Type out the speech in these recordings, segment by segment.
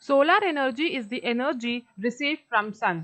Solar energy is the energy received from sun.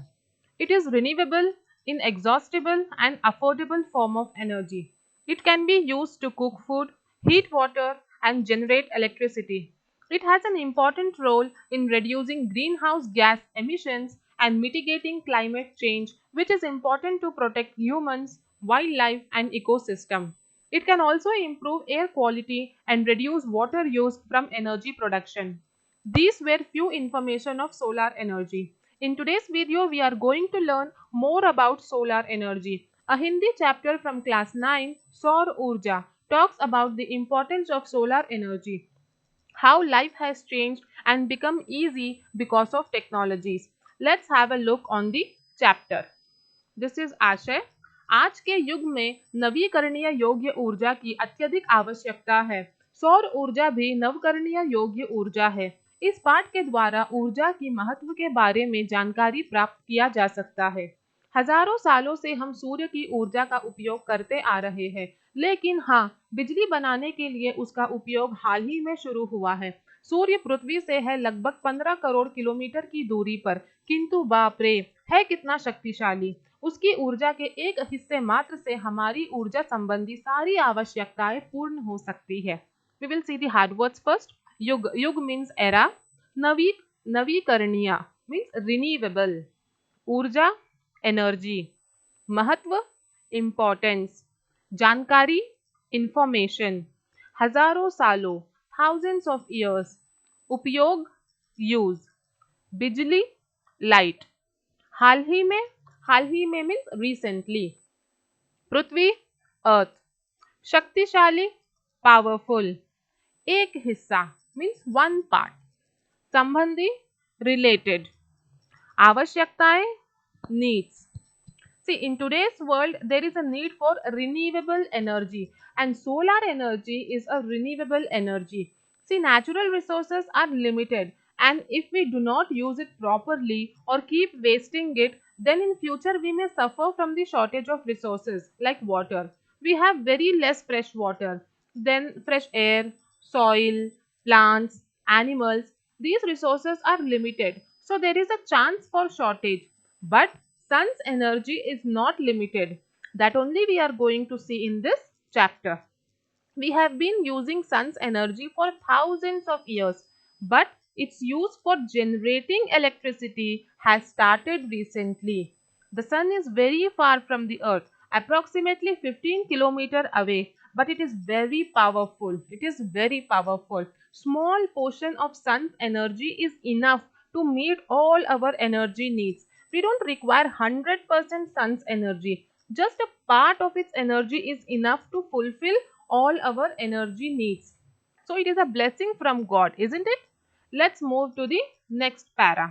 It is renewable, inexhaustible and affordable form of energy. It can be used to cook food, heat water and generate electricity. It has an important role in reducing greenhouse gas emissions and mitigating climate change, which is important to protect humans, wildlife and ecosystem. It can also improve air quality and reduce water use from energy production. These were few information of solar energy. In today's video, we are going to learn more about solar energy. A Hindi chapter from class 9, Saur Urja, talks about the importance of solar energy, how life has changed and become easy because of technologies. Let's have a look on the chapter. This is आशय। आज के युग में नवीकरणीय योग्य ऊर्जा की अत्यधिक आवश्यकता है। सौर ऊर्जा भी नवकरणीय योग्य ऊर्जा है। इस पाठ के द्वारा ऊर्जा की महत्व के बारे में जानकारी प्राप्त किया जा सकता है। हजारों सालों से हम सूर्य की ऊर्जा का उपयोग करते आ रहे हैं, लेकिन हाँ, बिजली बनाने के लिए उसका उपयोग हाल ही में शुरू हुआ है। सूर्य पृथ्वी से है लगभग 15 करोड़ किलोमीटर की दूरी पर, किंतु बाप रे, है कितना शक्तिशाली। उसकी ऊर्जा के एक हिस्से मात्र से हमारी ऊर्जा संबंधी सारी आवश्यकताएं पूर्ण हो सकती है। We will see the hard words first. युग, युग मीन्स एरा। नवी नवीकरणीय मीन्स रिन्यूएबल। ऊर्जा एनर्जी। महत्व इम्पोर्टेंस। जानकारी इंफॉर्मेशन। हजारों सालों थाउजेंड्स ऑफ ईयर्स। उपयोग यूज। बिजली लाइट। हाल ही में मीन्स रिसेंटली। पृथ्वी अर्थ। शक्तिशाली पावरफुल। एक हिस्सा मीन्स वन पार्ट। संबंधी रिलेटेड। आवश्यकताएं needs. See, in today's world, there is a need for renewable energy, and solar energy is a renewable energy. See, natural resources are limited, and if we do not use it properly or keep wasting it, then in future we may suffer from the shortage of resources like water. We have very less fresh water, then fresh air, soil, plants, animals. These resources are limited, so there is a chance for shortage. But sun's energy is not limited. That only we are going to see in this chapter. We have been using sun's energy for thousands of years, but its use for generating electricity has started recently. The sun is very far from the earth, approximately 15 kilometers away, but it is very powerful. It is very powerful. Small portion of sun's energy is enough to meet all our energy needs. We don't require 100% sun's energy. Just a part of its energy is enough to fulfill all our energy needs. So it is a blessing from God, isn't it? Let's move to the next para.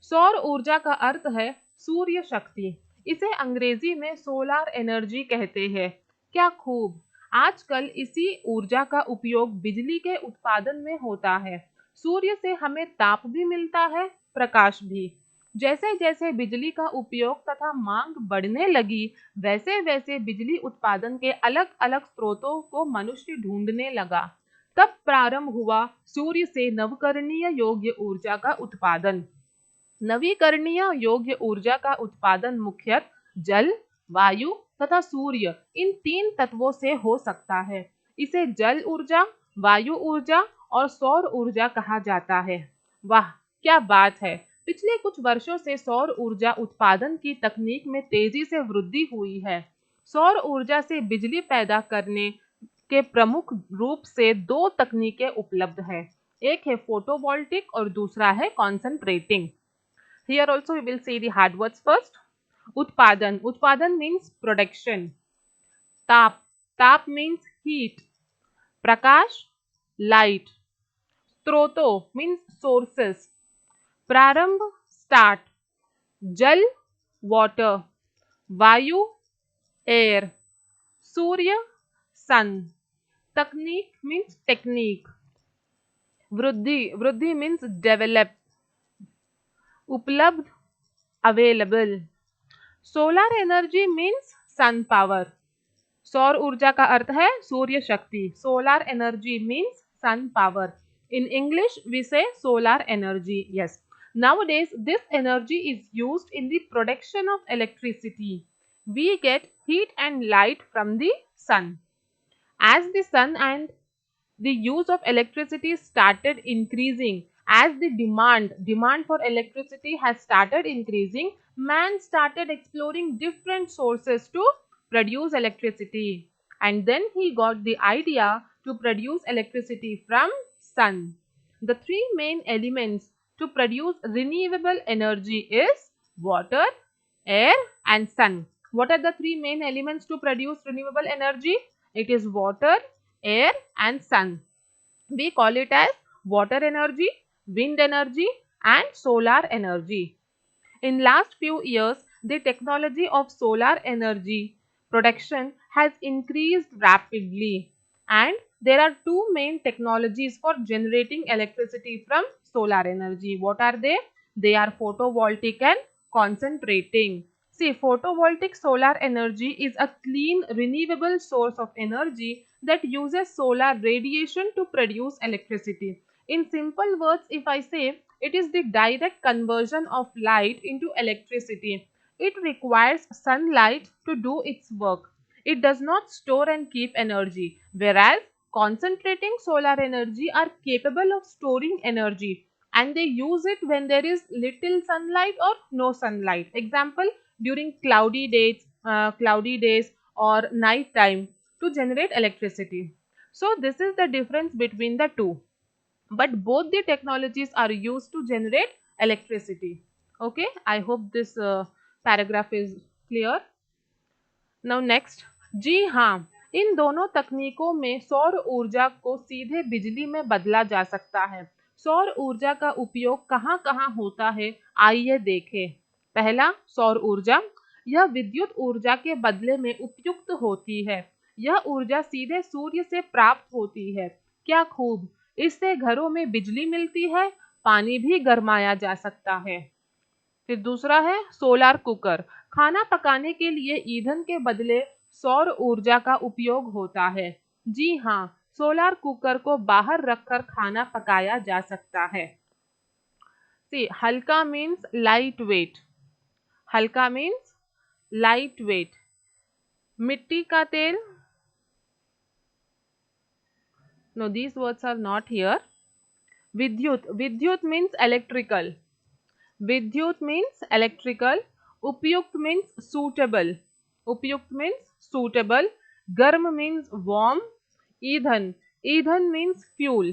सौर ऊर्जा का अर्थ है सूर्य शक्ति। इसे अंग्रेजी में सोलार एनर्जी कहते हैं। क्या खूब! आजकल इसी ऊर्जा का उपयोग बिजली के उत्पादन में होता है। सूर्य से हमें ताप भी मिलता है, प्रकाश भी। जैसे जैसे बिजली का उपयोग तथा मांग बढ़ने लगी, वैसे वैसे बिजली उत्पादन के अलग अलग स्रोतों को मनुष्य ढूंढने लगा। तब प्रारंभ हुआ सूर्य से नवकरणीय योग्य ऊर्जा का उत्पादन। नवीकरणीय योग्य ऊर्जा का उत्पादन मुख्यतः जल, वायु तथा सूर्य इन तीन तत्वों से हो सकता है। इसे जल ऊर्जा, वायु ऊर्जा और सौर ऊर्जा कहा जाता है। वाह, क्या बात है! पिछले कुछ वर्षों से सौर ऊर्जा उत्पादन की तकनीक में तेजी से वृद्धि हुई है। सौर ऊर्जा से बिजली पैदा करने के प्रमुख रूप से दो तकनीकें उपलब्ध हैं। एक है फोटोवोल्टिक और दूसरा है concentrating. Here also we will see the hard words first. Utpadan. Utpadan means production. Tap. Tap means heat. Prakash, light. Stroto means sources. Prarambh, start. Jal, water. Vayu, air. Surya, sun. Takneek means technique. Vruddhi. Vruddhi means develop. उपलब्ध available. Solar energy means sun power. सौर ऊर्जा का अर्थ है सूर्य शक्ति। Solar energy means sun power. In English, we say solar energy. Yes. Nowadays, this energy is used in the production of electricity. We get heat and light from the sun. As the sun and the use of electricity started increasing, as the demand for electricity has started increasing, man started exploring different sources to produce electricity, and then he got the idea to produce electricity from sun. The three main elements to produce renewable energy is water, air and sun. What are the three main elements to produce renewable energy? It is water, air and sun. We call it as water energy, wind energy and solar energy. In last few years, the technology of solar energy production has increased rapidly, and there are two main technologies for generating electricity from solar energy. What are they? They are photovoltaic and concentrating. See, photovoltaic solar energy is a clean, renewable source of energy that uses solar radiation to produce electricity. In simple words, if I say, it is the direct conversion of light into electricity. It requires sunlight to do its work. It does not store and keep energy, whereas concentrating solar energy are capable of storing energy, and they use it when there is little sunlight or no sunlight. Example, during cloudy days or night time to generate electricity. So this is the difference between the two, but both the technologies are used to generate electricity. Okay, I hope this paragraph is clear. Now next, जी हाँ, इन दोनों तकनीकों में सौर ऊर्जा को सीधे बिजली में बदला जा सकता है। सौर ऊर्जा का उपयोग कहाँ कहाँ होता है, आइए देखें। पहला, सौर ऊर्जा। यह विद्युत ऊर्जा के बदले में उपयुक्त होती है। यह ऊर्जा सीधे सूर्य से प्राप्त होती है। क्या खूब! इससे घरों में बिजली मिलती है, पानी भी गरमाया जा सकता है। फिर दूसरा है सोलार कुकर। खाना पकाने के लिए ईंधन के बदले सौर ऊर्जा का उपयोग होता है। जी हाँ, सोलार कुकर को बाहर रखकर खाना पकाया जा सकता है। सी, हल्का मीन्स लाइट वेट। हल्का मीन्स लाइट वेट। मिट्टी का तेल, no these words are not here. विद्युत, विद्युत मीन्स इलेक्ट्रिकल। विद्युत means electrical. उपयुक्त means suitable. उपयुक्त means suitable. गर्म means warm. ईंधन, ईंधन means fuel.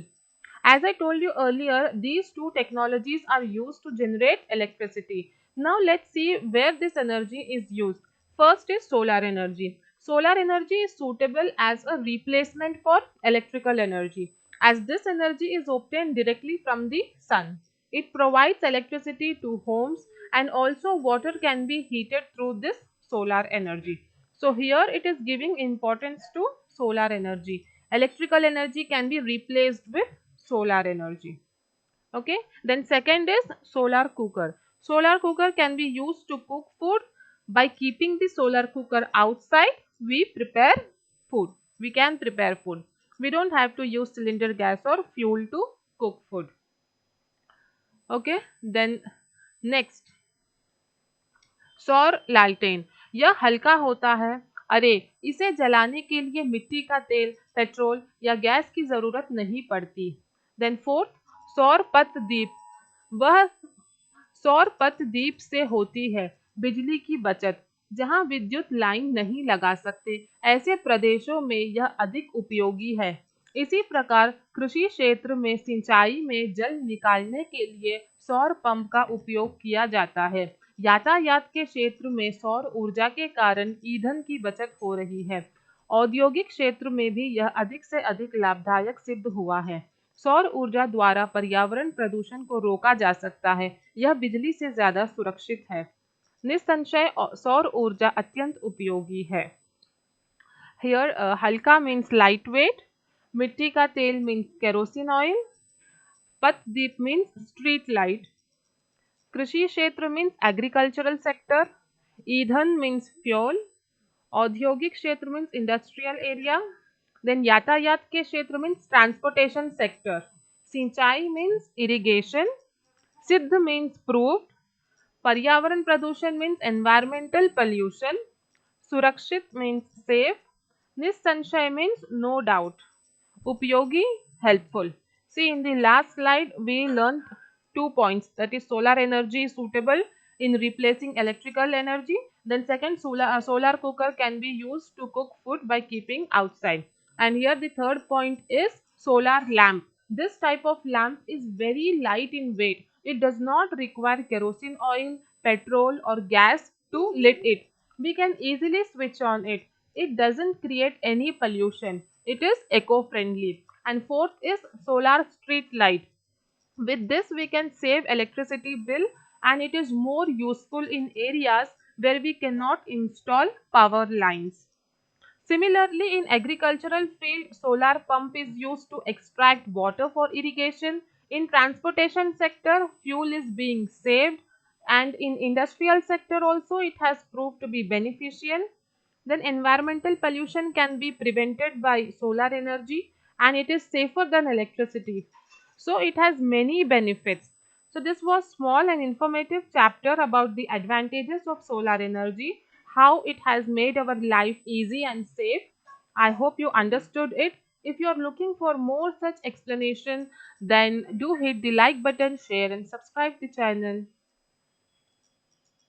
As I told you earlier, these two technologies are used to generate electricity. Now let's see where this energy is used. First is solar energy. Solar energy is suitable as a replacement for electrical energy, as this energy is obtained directly from the sun. It provides electricity to homes, and also water can be heated through this solar energy. So here it is giving importance to solar energy. Electrical energy can be replaced with solar energy. Okay. Then second is solar cooker. Solar cooker can be used to cook food. By keeping the solar cooker outside, we prepare food. We can prepare food. We don't have to use cylinder gas or fuel to cook food. Okay, then next, सौर लालटेन। यह हल्का होता है। अरे, इसे जलाने के लिए मिट्टी का तेल, पेट्रोल या गैस की जरूरत नहीं पड़ती। देन फोर्थ, सौर पथ दीप। वह सौर पथ दीप से होती है बिजली की बचत। जहां विद्युत लाइन नहीं लगा सकते, ऐसे प्रदेशों में यह अधिक उपयोगी है। इसी प्रकार कृषि क्षेत्र में सिंचाई में जल निकालने के लिए सौर पंप का उपयोग किया जाता है। यातायात के क्षेत्र में सौर ऊर्जा के कारण ईंधन की बचत हो रही है। औद्योगिक क्षेत्र में भी यह अधिक से अधिक लाभदायक सिद्ध हुआ है। सौर ऊर्जा द्वारा पर्यावरण प्रदूषण को रोका जा सकता है। यह बिजली से ज्यादा सुरक्षित है। निस्संशय सौर ऊर्जा अत्यंत उपयोगी है। हियर हल्का मीन्स लाइट वेट, मिट्टी का तेल मीन्स केरोसिन ऑयल, पथदीप मीन्स स्ट्रीट लाइट, कृषि क्षेत्र मीन्स एग्रीकल्चरल सेक्टर, ईंधन मीन्स फ्यूल, औद्योगिक क्षेत्र मीन्स इंडस्ट्रियल एरिया, देन यातायात के क्षेत्र means transportation sector. Sinchai means irrigation. Siddh means proved. Paryavaran Pradushan means environmental pollution. Surakshit means safe. Nisanshay means no doubt. Upyogi, helpful. See, in the last slide, we learned 2 points, that is solar energy is suitable in replacing electrical energy. Then second, solar cooker can be used to cook food by keeping outside. And here the third point is solar lamp. This type of lamp is very light in weight. It does not require kerosene oil, petrol or gas to lit it. We can easily switch on it. It doesn't create any pollution. It is eco-friendly. And fourth is solar street light. With this we can save electricity bill, and it is more useful in areas where we cannot install power lines. Similarly, in agricultural field, solar pump is used to extract water for irrigation. In transportation sector, fuel is being saved, and in industrial sector also it has proved to be beneficial. Then environmental pollution can be prevented by solar energy, and it is safer than electricity. So it has many benefits. So this was small and informative chapter about the advantages of solar energy, how it has made our life easy and safe. I hope you understood it. If you are looking for more such explanation, then do hit the like button, share and subscribe the channel.